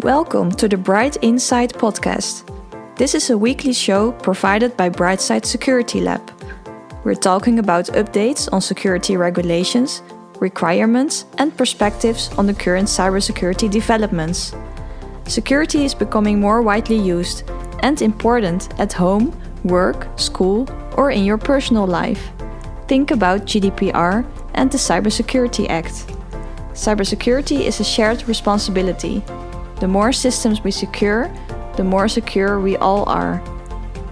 Welcome to the Bright Insight podcast. This is a weekly show provided by Brightside Security Lab. We're talking about updates on security regulations, requirements, and perspectives on the current cybersecurity developments. Security is becoming more widely used and important at home, work, school, or in your personal life. Think about GDPR and the Cybersecurity Act. Cybersecurity is a shared responsibility. The more systems we secure, the more secure we all are.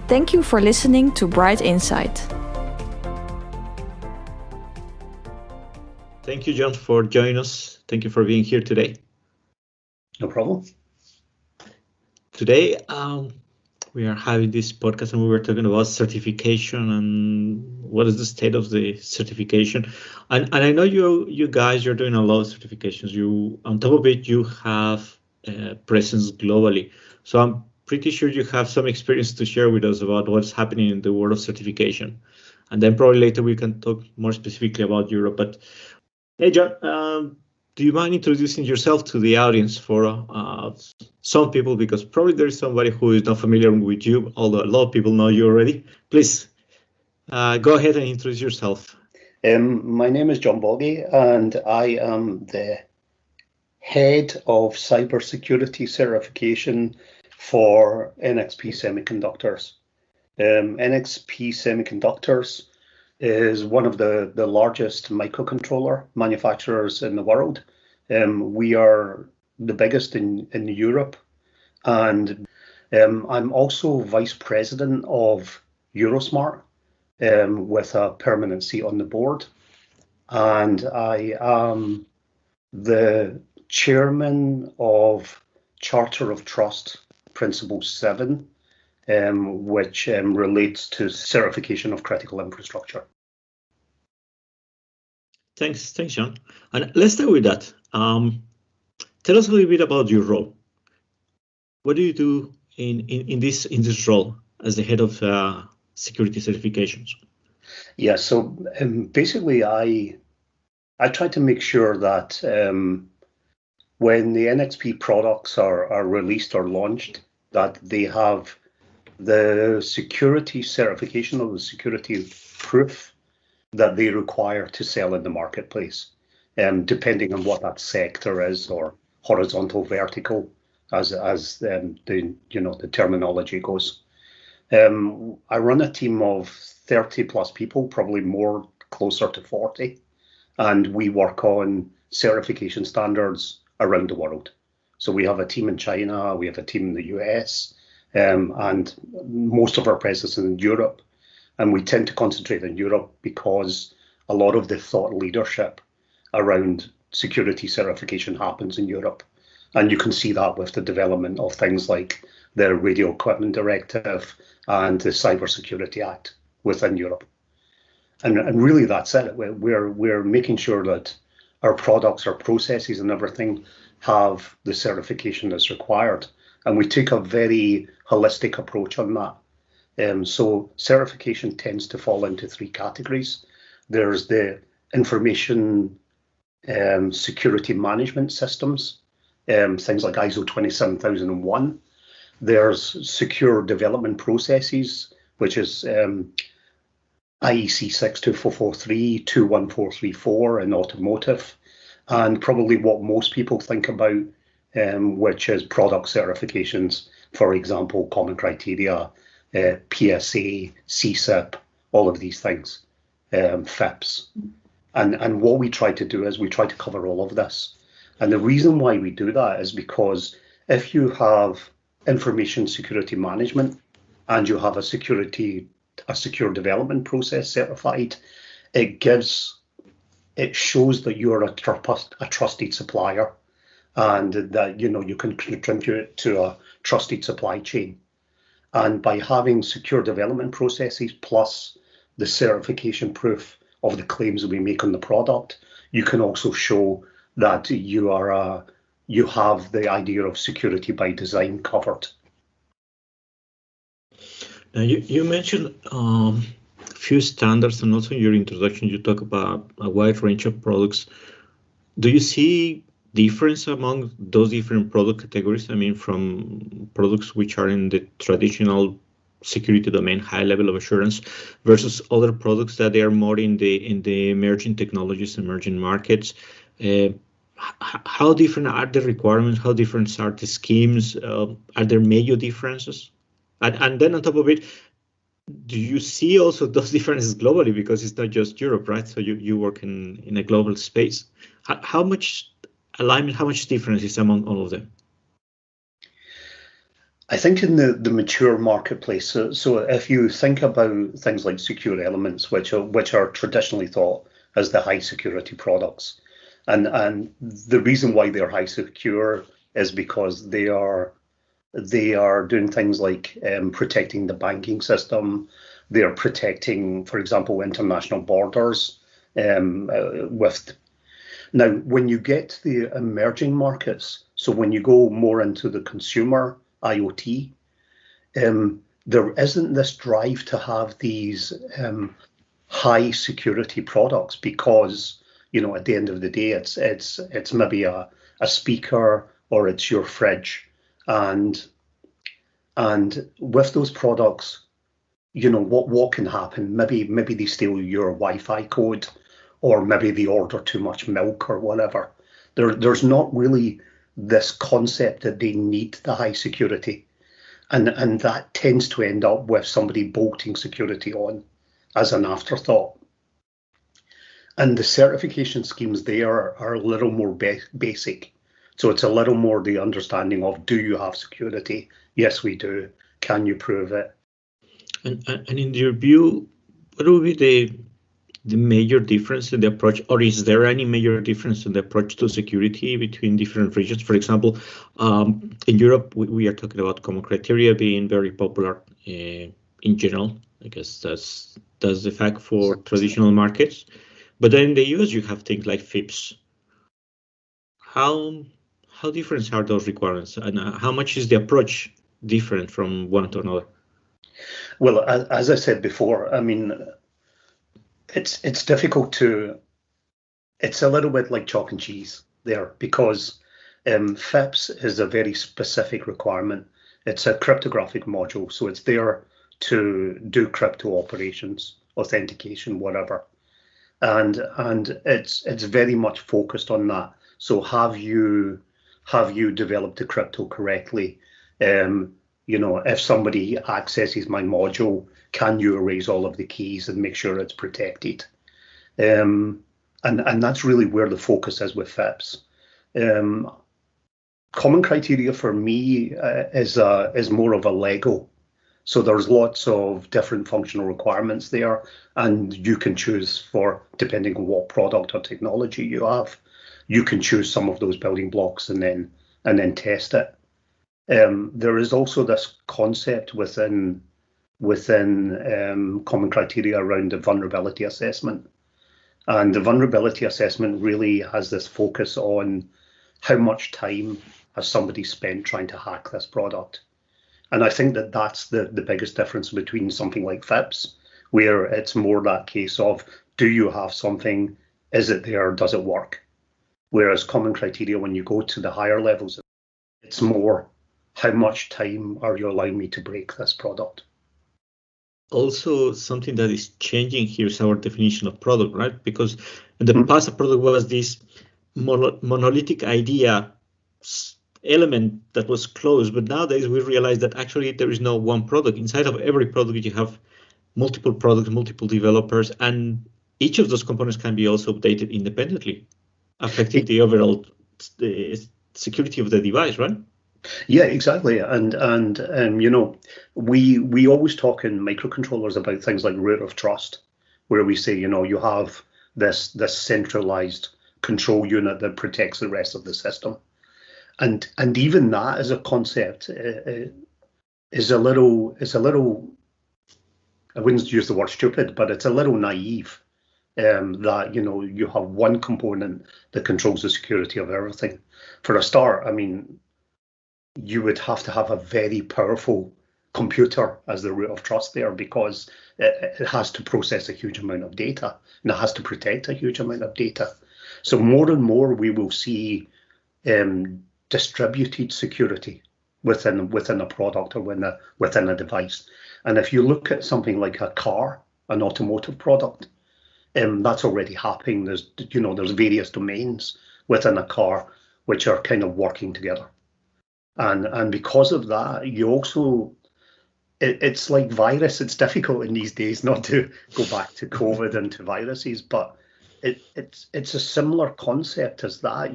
Thank you for listening to Bright Insight. Thank you, John, for joining us. Thank you for being here today. No problem. Today, we are having this podcast and we were talking about certification and what is the state of the certification. And I know you guys, you're doing a lot of certifications. You, on top of it, you have presence globally. So I'm pretty sure you have some experience to share with us about what's happening in the world of certification. And then probably later we can talk more specifically about Europe. But hey, John, do you mind introducing yourself to the audience for some people, because probably there's somebody who is not familiar with you, although a lot of people know you already. Please go ahead and introduce yourself. My name is John Boggy, and I am the head of cybersecurity certification for NXP Semiconductors. NXP Semiconductors is one of the largest microcontroller manufacturers in the world. We are the biggest in Europe, and I'm also vice president of Eurosmart with a permanent seat on the board, and I am the chairman of Charter of Trust Principle 7, which relates to certification of critical infrastructure. Thanks, John. And let's start with that. Tell us a little bit about your role. What do you do in this role as the head of security certifications? Yeah, so basically I try to make sure that when the NXP products are released or launched, that they have the security certification or the security proof that they require to sell in the marketplace, depending on what that sector is, or horizontal, vertical, as the terminology goes. I run a team of 30 plus people, probably more closer to 40, and we work on certification standards around the world. So we have a team in China, we have a team in the US, and most of our presence in Europe. And we tend to concentrate in Europe because a lot of the thought leadership around security certification happens in Europe. And you can see that with the development of things like the Radio Equipment Directive and the Cybersecurity Act within Europe. And really that's it. We're making sure that our products, our processes and everything have the certification that's required. And we take a very holistic approach on that. So certification tends to fall into three categories. There's the information security management systems, things like ISO 27001. There's secure development processes, which is IEC 62443, 21434 in automotive, and probably what most people think about, which is product certifications, for example, common criteria, PSA, CSIP, all of these things, FIPS. And what we try to do is we try to cover all of this. And the reason why we do that is because if you have information security management and you have a secure development process certified, it shows that you're a trusted supplier, and that you can contribute to a trusted supply chain. And by having secure development processes plus the certification proof of the claims that we make on the product, you can also show that you have the idea of security by design covered. Now you mentioned a few standards, and also in your introduction you talk about a wide range of products. Do you see difference among those different product categories? I mean, from products which are in the traditional security domain, high level of assurance, versus other products that they are more in the emerging technologies, emerging markets. How different are the requirements? How different are the schemes? Are there major differences? And then on top of it, do you see also those differences globally? Because it's not just Europe, right? So you work in a global space. How much alignment, how much difference is among all of them? I think in the mature marketplace, so if you think about things like secure elements, which are traditionally thought as the high security products, and the reason why they're high secure is because they are doing things like protecting the banking system. They are protecting, for example, international borders. Now, when you get to the emerging markets, so when you go more into the consumer IoT, there isn't this drive to have these high security products because, at the end of the day, it's maybe a speaker or it's your fridge, and with those products, what can happen? Maybe they steal your Wi-Fi code, or maybe they order too much milk or whatever. There's not really this concept that they need the high security, and that tends to end up with somebody bolting security on as an afterthought. And the certification schemes there are a little more basic. So it's a little more the understanding of, do you have security? Yes, we do. Can you prove it? And in your view, what would be the major difference in the approach, or is there any major difference in the approach to security between different regions? For example, in Europe, we are talking about common criteria being very popular in general. I guess that's the fact for traditional markets. But then in the US, you have things like FIPS. How different are those requirements, and how much is the approach different from one to another? Well, as I said before, I mean, it's difficult to. It's a little bit like chalk and cheese there, because FIPS is a very specific requirement. It's a cryptographic module, so it's there to do crypto operations, authentication, whatever, and it's very much focused on that. So have you developed the crypto correctly? If somebody accesses my module, can you erase all of the keys and make sure it's protected? And that's really where the focus is with FIPS. Common criteria for me is more of a Lego. So there's lots of different functional requirements there, and you can choose depending on what product or technology you have, you can choose some of those building blocks and then test it. There is also this concept within common criteria around the vulnerability assessment. And the vulnerability assessment really has this focus on how much time has somebody spent trying to hack this product. And I think that's the biggest difference between something like FIPS, where it's more that case of, do you have something? Is it there? Does it work? Whereas common criteria, when you go to the higher levels, it's more, how much time are you allowing me to break this product? Also, something that is changing here is our definition of product, right? Because in the past, a product was this monolithic idea element that was closed, but nowadays we realize that actually there is no one product. Inside of every product, you have multiple products, multiple developers, and each of those components can be also updated independently, affecting the overall security of the device, right? Yeah, exactly. And we always talk in microcontrollers about things like root of trust, where we say, you have this centralized control unit that protects the rest of the system. And even that as a concept is a little, I wouldn't use the word stupid, but it's a little naive, that, you have one component that controls the security of everything. For a start, I mean, you would have to have a very powerful computer as the root of trust there, because it has to process a huge amount of data, and it has to protect a huge amount of data. So more and more we will see distributed security within a product or within a device. And if you look at something like a car, an automotive product, that's already happening. There's various domains within a car which are kind of working together, and because of that, you also it's like virus. It's difficult in these days not to go back to COVID and to viruses, but it's a similar concept as that.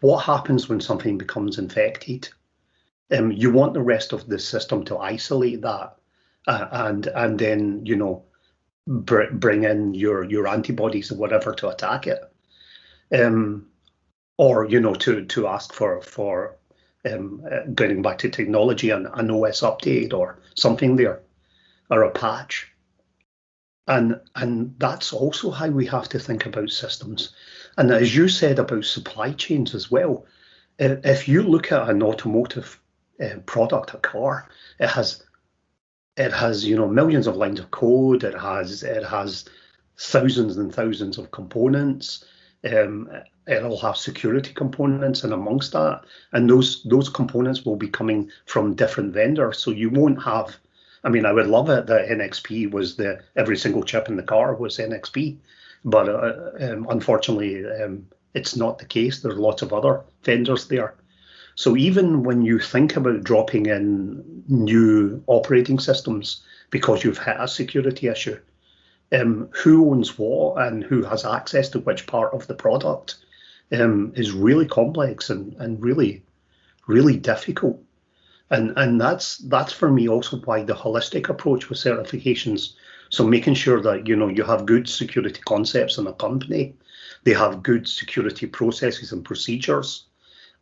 What happens when something becomes infected? You want the rest of the system to isolate that, and then bring in your antibodies or whatever to attack it, or to ask for getting back to technology, an OS update or something there, or a patch. And that's also how we have to think about systems. And as you said about supply chains as well, if you look at an automotive product, a car, it has millions of lines of code. It has thousands and thousands of components. It'll have security components in amongst that, and those components will be coming from different vendors. So you won't have. I mean, I would love it that NXP was every single chip in the car was NXP, but unfortunately, it's not the case. There's lots of other vendors there. So even when you think about dropping in new operating systems because you've hit a security issue, who owns what and who has access to which part of the product is really complex and really, really difficult. And that's for me also why the holistic approach with certifications. So making sure that you have good security concepts in a company, they have good security processes and procedures,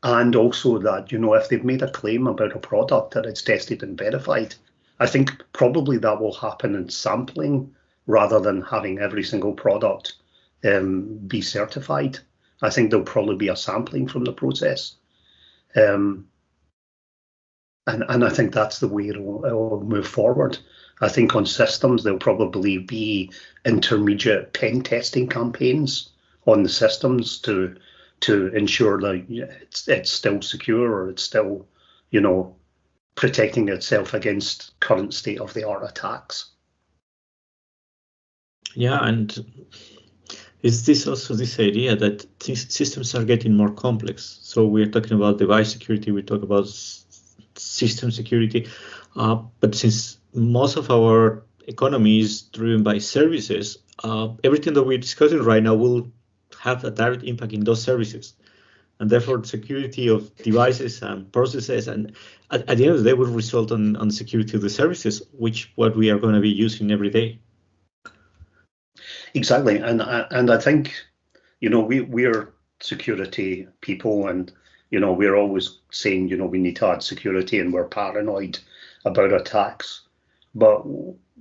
and also that if they've made a claim about a product that it's tested and verified. I think probably that will happen in sampling rather than having every single product be certified. I think there'll probably be a sampling from the process. And I think that's the way it'll move forward. I think on systems, there'll probably be intermediate pen testing campaigns on the systems to ensure that it's still secure, or it's still, protecting itself against current state-of-the-art attacks. Yeah, and is this also this idea that systems are getting more complex? So we're talking about device security, we talk about system security, but since most of our economy is driven by services, everything that we're discussing right now will have a direct impact in those services. And therefore, security of devices and processes, and at the end of the day, will result on security of the services, which what we are going to be using every day. Exactly, and I think we're security people, and we're always saying we need to add security, and we're paranoid about attacks. But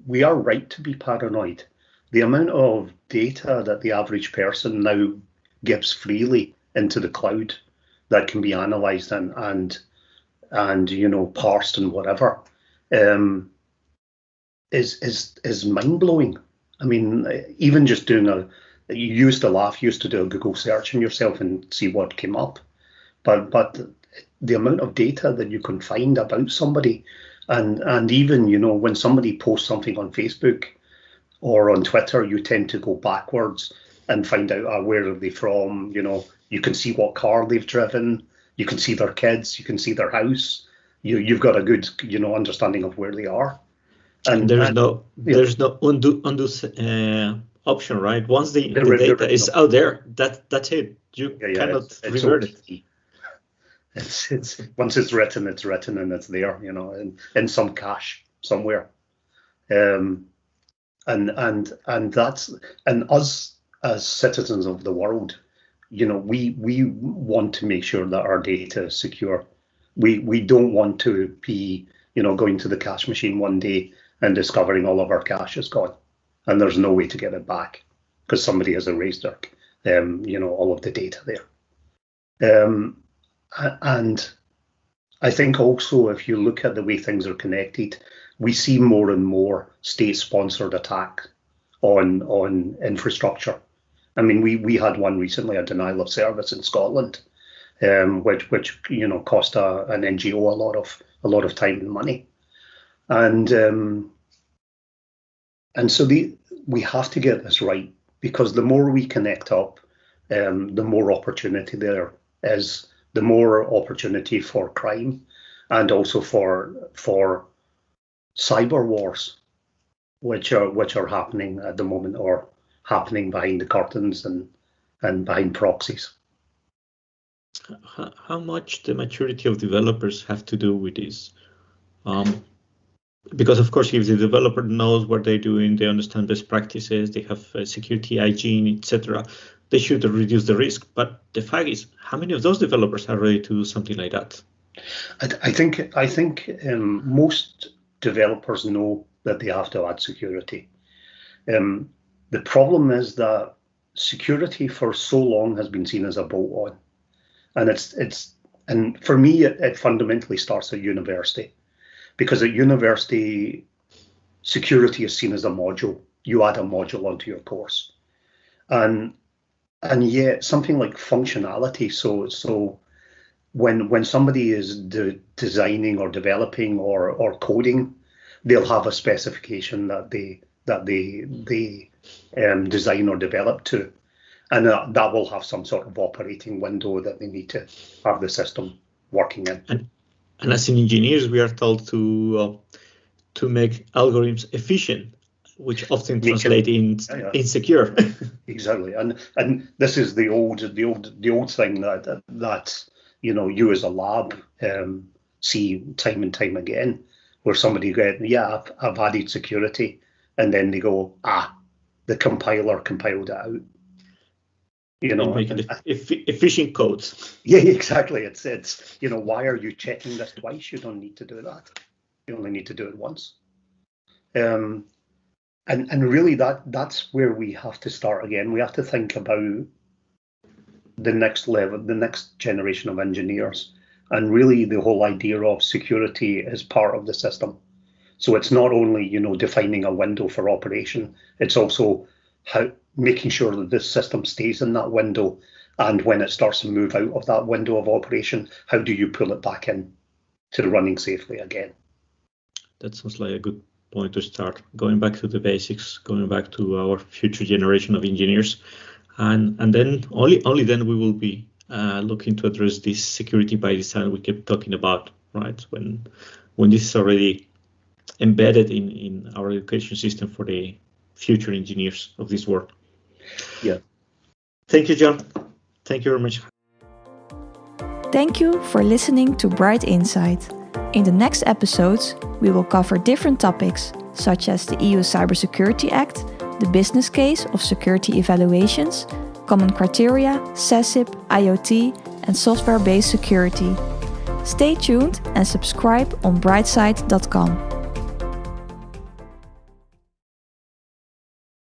we are right to be paranoid. The amount of data that the average person now gives freely into the cloud that can be analyzed and parsed and whatever is mind blowing. I mean, even just doing you used to do a Google search on yourself and see what came up, but the amount of data that you can find about somebody, and even when somebody posts something on Facebook or on Twitter, you tend to go backwards and find out where are they from. You can see what car they've driven, you can see their kids, you can see their house. You've got a good understanding of where they are. And there's no undo option, right? Once the data is out there, that's it. You cannot revert it. It's once it's written, and it's there, in some cache somewhere. And us as citizens of the world, we want to make sure that our data is secure. We don't want to be, going to the cache machine one day and discovering all of our cache is gone, and there's no way to get it back because somebody has erased all of the data there. And I think also, if you look at the way things are connected, we see more and more state-sponsored attack on infrastructure. I mean, we had one recently, a denial of service in Scotland, which cost an NGO a lot of time and money, and so we have to get this right, because the more we connect up, the more opportunity there is, the more opportunity for crime, and also for cyber wars, which are happening at the moment, or happening behind the curtains and behind proxies. How much the maturity of developers have to do with this? Because of course, if the developer knows what they're doing, they understand best practices, they have security hygiene, etc., they should reduce the risk. But the fact is, how many of those developers are ready to do something like that? I think most developers know that they have to add security. The problem is that security for so long has been seen as a bolt-on, and for me, it fundamentally starts at university, because at university, security is seen as a module. You add a module onto your course, and yet something like functionality. So when somebody is designing or developing or coding, they'll have a specification that they design or develop to, and that will have some sort of operating window that they need to have the system working in. And as in engineers, we are told to make algorithms efficient, which often translate in insecure. Exactly, and this is the old thing that you as a lab see time and time again, where somebody I've added security, and then they go, the compiler compiled it out. Making efficient code. Yeah, exactly. It's why are you checking this twice? You don't need to do that. You only need to do it once. And really that's where we have to start again. We have to think about the next level, the next generation of engineers, and really the whole idea of security is part of the system. So it's not only defining a window for operation, it's also making sure that this system stays in that window, and when it starts to move out of that window of operation, how do you pull it back in to running safely again? That sounds like a good point to start. Going back to the basics, going back to our future generation of engineers, and then only then we will be looking to address this security by design we kept talking about, right? When this is already embedded in our education system for the future engineers of this world. Yeah. Thank you, John. Thank you very much. Thank you for listening to Bright Insight. In the next episodes, we will cover different topics, such as the EU Cybersecurity Act, the business case of security evaluations, common criteria, SASIP, IoT, and software-based security. Stay tuned and subscribe on brightside.com.